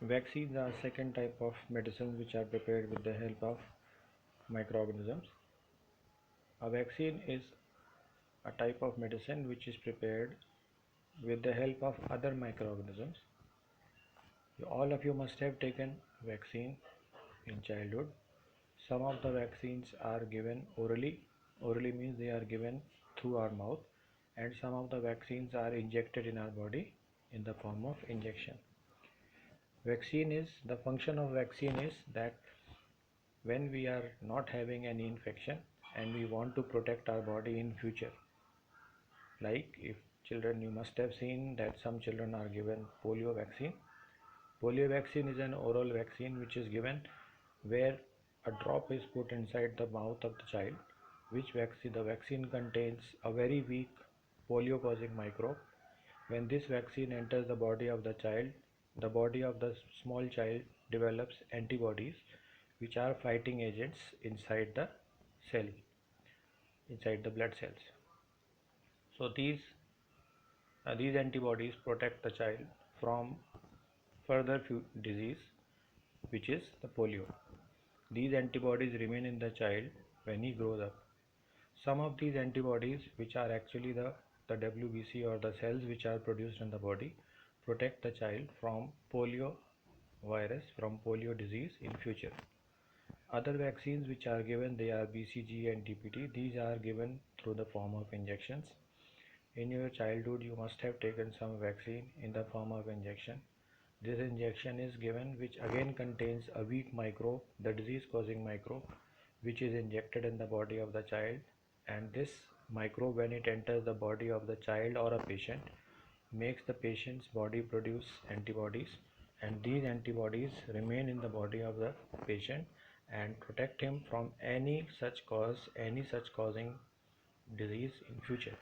Vaccines are second type of medicines which are prepared with the help of microorganisms. A vaccine is a type of medicine which is prepared with the help of other microorganisms. All of you must have taken vaccine in childhood. Some of the vaccines are given orally. Orally means they are given through our mouth, and some of the vaccines are injected in our body in the form of injection. The function of vaccine is that when we are not having any infection and we want to protect our body in future, like if children, you must have seen that some children are given polio vaccine. Polio vaccine is an oral vaccine which is given where a drop is put inside the mouth of the child, the vaccine contains a very weak polio causing microbe. When this vaccine enters the body of the child, the body of the small child develops antibodies which are fighting agents inside the cell, inside the blood cells. So these antibodies protect the child from further disease, which is the polio. These antibodies remain in the child when he grows up. Some of these antibodies, which are actually the WBC or the cells which are produced in the body, protect the child from polio virus, from polio disease in future. Other vaccines which are given, they are BCG and DPT. These are given through the form of injections. In your childhood, you must have taken some vaccine in the form of injection. This injection is given, which again contains a weak microbe, the disease causing microbe, which is injected in the body of the child. And this microbe, when it enters the body of the child or a patient, makes the patient's body produce antibodies, and these antibodies remain in the body of the patient and protect him from any such causing disease in future.